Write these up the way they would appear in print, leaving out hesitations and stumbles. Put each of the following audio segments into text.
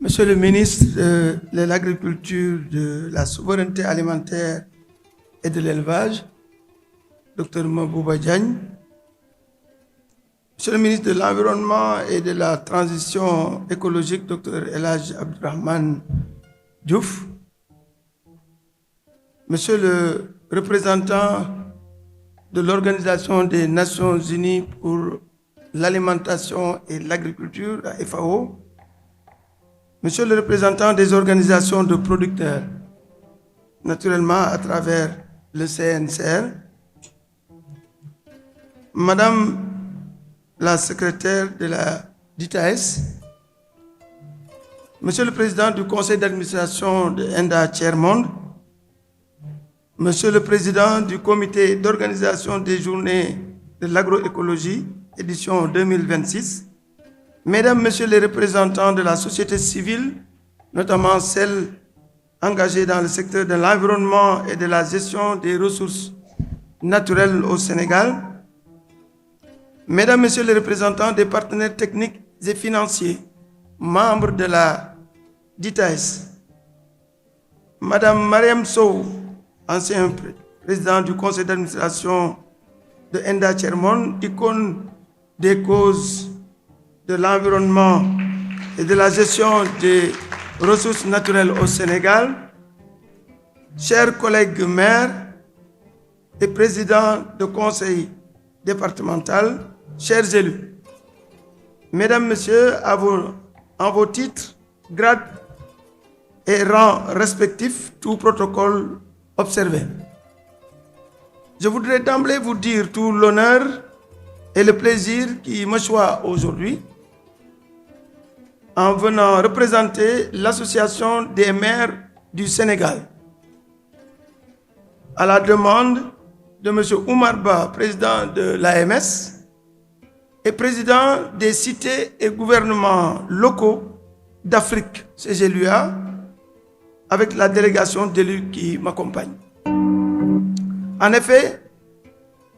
Monsieur le ministre de l'Agriculture, de la Souveraineté alimentaire et de l'Élevage, Dr Mabouba Diagne, Monsieur le ministre de l'Environnement et de la Transition écologique, Dr El Hadj Abdourahmane Diouf, Monsieur le représentant de l'Organisation des Nations Unies pour l'alimentation et l'agriculture, la FAO, Monsieur le représentant des organisations de producteurs, naturellement à travers le CNCR, Madame la secrétaire de la DITAES, Monsieur le président du conseil d'administration de ENDA Tiers-Monde, Monsieur le président du comité d'organisation des journées de l'agroécologie, édition 2026, Mesdames, Messieurs les représentants de la société civile, notamment celles engagées dans le secteur de l'environnement et de la gestion des ressources naturelles au Sénégal, Mesdames, Messieurs les représentants des partenaires techniques et financiers, membres de la DITAES, Madame Mariam Sow, ancien président du conseil d'administration de ENDA Tiers-Monde, icône des causes de l'environnement et de la gestion des ressources naturelles au Sénégal, chers collègues maires et présidents de conseil départemental, chers élus, Mesdames, Messieurs, en vos titres, grades et rangs respectifs, tout protocole observé. Je voudrais d'emblée vous dire tout l'honneur et le plaisir qui me choisit aujourd'hui en venant représenter l'Association des maires du Sénégal. À la demande de M. Oumar Ba, président de l'AMS et président des cités et gouvernements locaux d'Afrique, CGLUA, avec la délégation d'élus qui m'accompagne. En effet,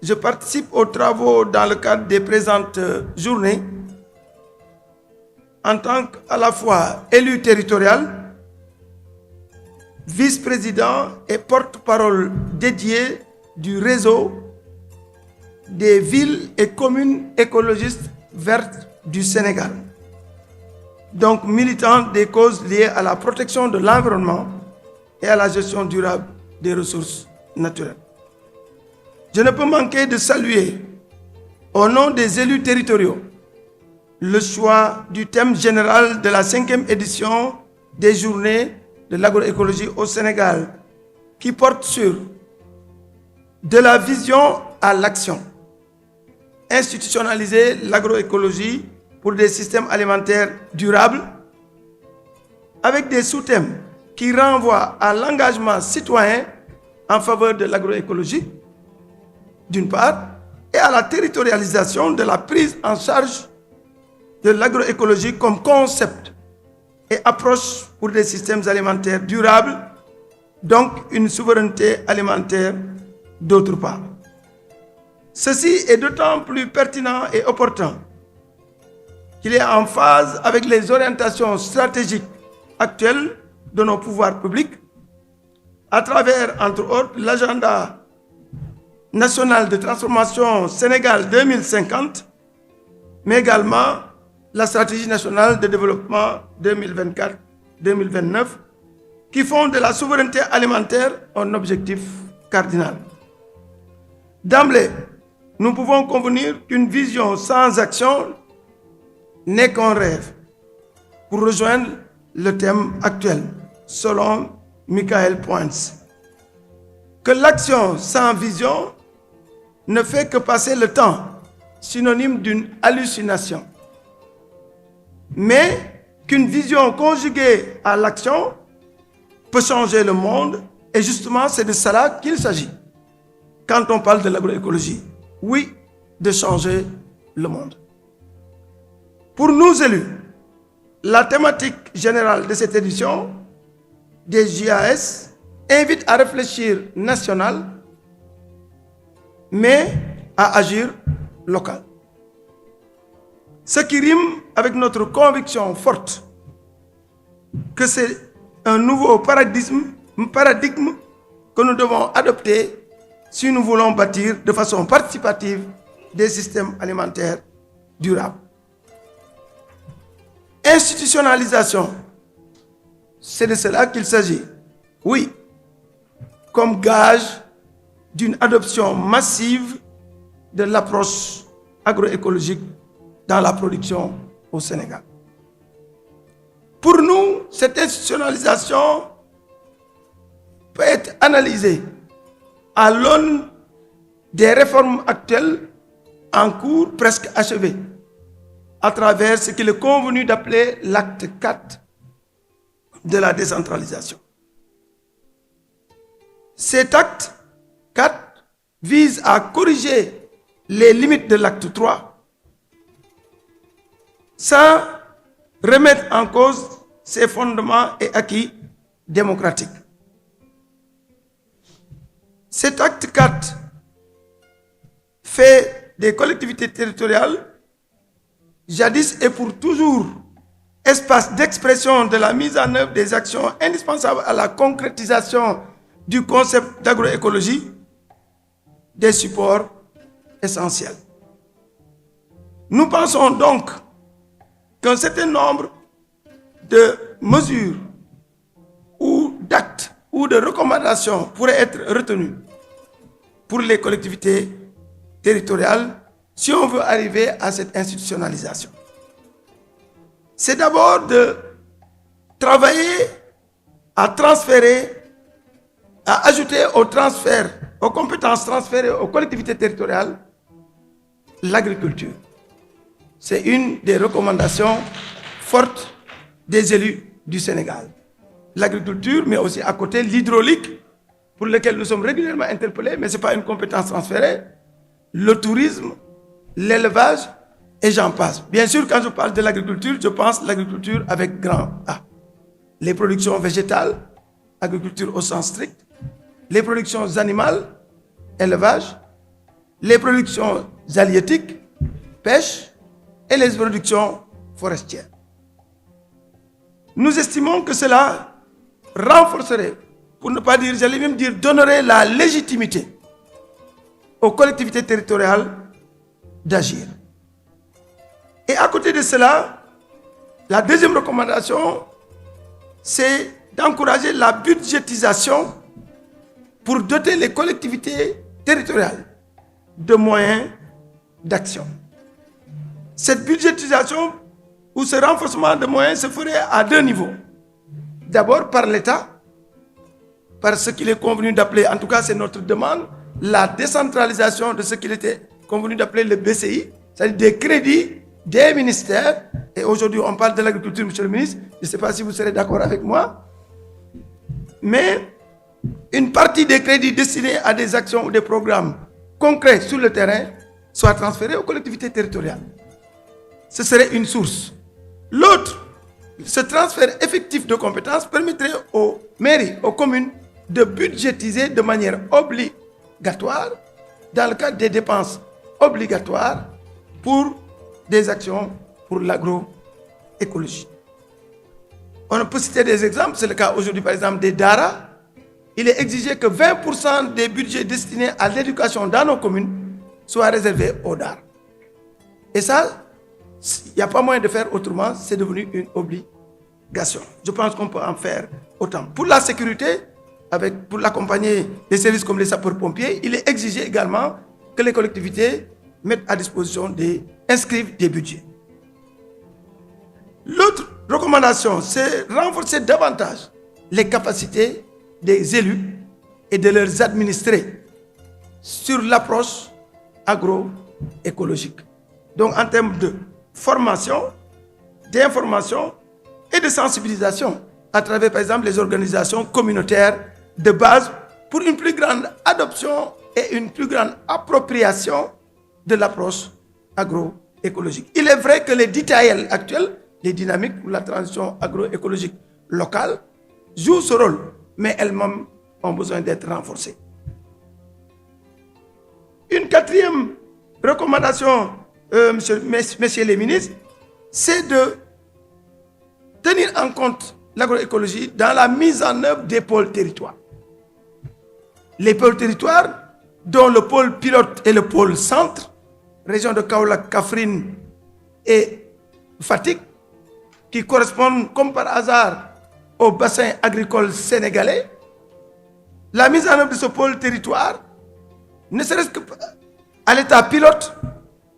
je participe aux travaux dans le cadre des présentes journées en tant qu'à la fois élu territorial, vice-président et porte-parole dédié du réseau des villes et communes écologistes vertes du Sénégal. Donc militant des causes liées à la protection de l'environnement et à la gestion durable des ressources naturelles. Je ne peux manquer de saluer, au nom des élus territoriaux, le choix du thème général de la 5e édition des journées de l'agroécologie au Sénégal, qui porte sur de la vision à l'action. Institutionnaliser l'agroécologie pour des systèmes alimentaires durables, avec des sous-thèmes qui renvoient à l'engagement citoyen en faveur de l'agroécologie, d'une part, et à la territorialisation de la prise en charge de l'agroécologie comme concept et approche pour des systèmes alimentaires durables, donc une souveraineté alimentaire d'autre part. Ceci est d'autant plus pertinent et opportun qu'il est en phase avec les orientations stratégiques actuelles de nos pouvoirs publics à travers, entre autres, l'agenda national de transformation Sénégal 2050, mais également la stratégie nationale de développement 2024-2029, qui font de la souveraineté alimentaire un objectif cardinal. D'emblée, nous pouvons convenir qu'une vision sans action n'est qu'un rêve, pour rejoindre le thème actuel, selon Michael Points. Que l'action sans vision ne fait que passer le temps, synonyme d'une hallucination. Mais qu'une vision conjuguée à l'action peut changer le monde, et justement c'est de cela qu'il s'agit. Quand on parle de l'agroécologie, oui, de changer le monde. Pour nous élus, la thématique générale de cette édition des JAS invite à réfléchir national, mais à agir local. Ce qui rime avec notre conviction forte que c'est un nouveau paradigme que nous devons adopter si nous voulons bâtir de façon participative des systèmes alimentaires durables. Institutionnalisation, c'est de cela qu'il s'agit. Oui, comme gage d'une adoption massive de l'approche agroécologique dans la production au Sénégal. Pour nous, cette institutionnalisation peut être analysée à l'aune des réformes actuelles en cours, presque achevées, à travers ce qu'il est convenu d'appeler l'acte 4 de la décentralisation. Cet acte 4 vise à corriger les limites de l'acte 3 sans remettre en cause ses fondements et acquis démocratiques. Cet acte 4 fait des collectivités territoriales, jadis et pour toujours, espace d'expression de la mise en œuvre des actions indispensables à la concrétisation du concept d'agroécologie, des supports essentiels. Nous pensons donc qu'un certain nombre de mesures ou d'actes ou de recommandations pourraient être retenues pour les collectivités territoriales si on veut arriver à cette institutionnalisation. C'est d'abord de travailler à transférer, à ajouter au transfert, aux compétences transférées aux collectivités territoriales, l'agriculture. C'est une des recommandations fortes des élus du Sénégal. L'agriculture, mais aussi à côté l'hydraulique, pour lequel nous sommes régulièrement interpellés, mais ce n'est pas une compétence transférée, le tourisme, l'élevage, et j'en passe. Bien sûr, quand je parle de l'agriculture, je pense l'agriculture avec grand A. Les productions végétales, agriculture au sens strict, les productions animales, élevage, les productions halieutiques, pêche, et les productions forestières. Nous estimons que cela renforcerait, pour ne pas dire, j'allais même dire, donnerait la légitimité aux collectivités territoriales d'agir. Et à côté de cela, la deuxième recommandation, c'est d'encourager la budgétisation pour doter les collectivités territoriales de moyens d'action. Cette budgétisation ou ce renforcement de moyens se ferait à deux niveaux. D'abord par l'État, par ce qu'il est convenu d'appeler, en tout cas c'est notre demande, la décentralisation de ce qu'il était convenu d'appeler le BCI, c'est-à-dire des crédits des ministères, et aujourd'hui on parle de l'agriculture, monsieur le ministre, je ne sais pas si vous serez d'accord avec moi, mais une partie des crédits destinés à des actions ou des programmes concrets sur le terrain soit transférée aux collectivités territoriales. Ce serait une source. L'autre, ce transfert effectif de compétences permettrait aux mairies, aux communes, de budgétiser de manière obligatoire, dans le cadre des dépenses obligatoires, pour des actions pour l'agroécologie. On peut citer des exemples, c'est le cas aujourd'hui par exemple des DARA. Il est exigé que 20% des budgets destinés à l'éducation dans nos communes soient réservés aux DARA. Et ça, il n'y a pas moyen de faire autrement, c'est devenu une obligation. Je pense qu'on peut en faire autant. Pour la sécurité, pour l'accompagner des services comme les sapeurs-pompiers, il est exigé également que les collectivités mettent à disposition inscrivent des budgets. L'autre recommandation, c'est renforcer davantage les capacités des élus et de leurs administrés sur l'approche agroécologique. Donc en termes de formation, d'information et de sensibilisation à travers par exemple les organisations communautaires de base pour une plus grande adoption et une plus grande appropriation de l'approche agroécologique. Il est vrai que les DTAL actuels, les dynamiques pour la transition agroécologique locale, jouent ce rôle, mais elles-mêmes ont besoin d'être renforcées. Une quatrième recommandation, messieurs les ministres, c'est de tenir en compte l'agroécologie dans la mise en œuvre des pôles territoires. Les pôles territoires, dont le pôle pilote et le pôle centre, région de Kaolack, Kaffrine et Fatick, qui correspondent comme par hasard au bassin agricole sénégalais. La mise en œuvre de ce pôle territoire, ne serait-ce qu'à l'état pilote,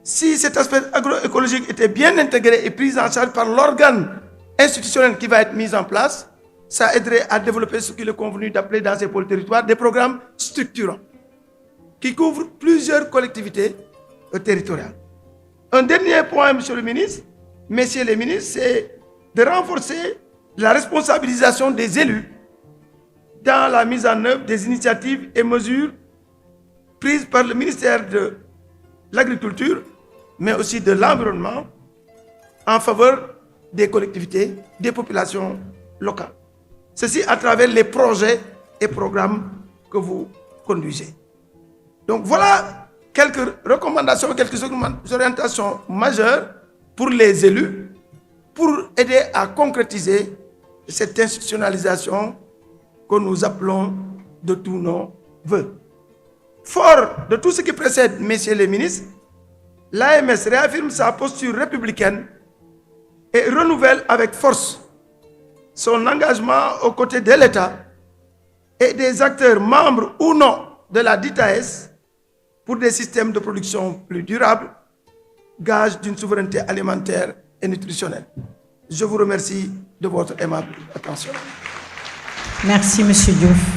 si cet aspect agroécologique était bien intégré et pris en charge par l'organe institutionnel qui va être mis en place, ça aiderait à développer ce qu'il est convenu d'appeler dans ces pôles territoires des programmes structurants qui couvrent plusieurs collectivités territoriales. Un dernier point, monsieur le ministre, messieurs les ministres, c'est de renforcer la responsabilisation des élus dans la mise en œuvre des initiatives et mesures prises par le ministère de l'Agriculture, mais aussi de l'Environnement, en faveur des collectivités, des populations locales. Ceci à travers les projets et programmes que vous conduisez. Donc voilà quelques recommandations, quelques orientations majeures pour les élus, pour aider à concrétiser cette institutionnalisation que nous appelons de tous nos voeux. Fort de tout ce qui précède, messieurs les ministres, l'AMS réaffirme sa posture républicaine et renouvelle avec force son engagement aux côtés de l'État et des acteurs membres ou non de la DITAES pour des systèmes de production plus durables, gage d'une souveraineté alimentaire et nutritionnelle. Je vous remercie de votre aimable attention. Merci, M. Diouf.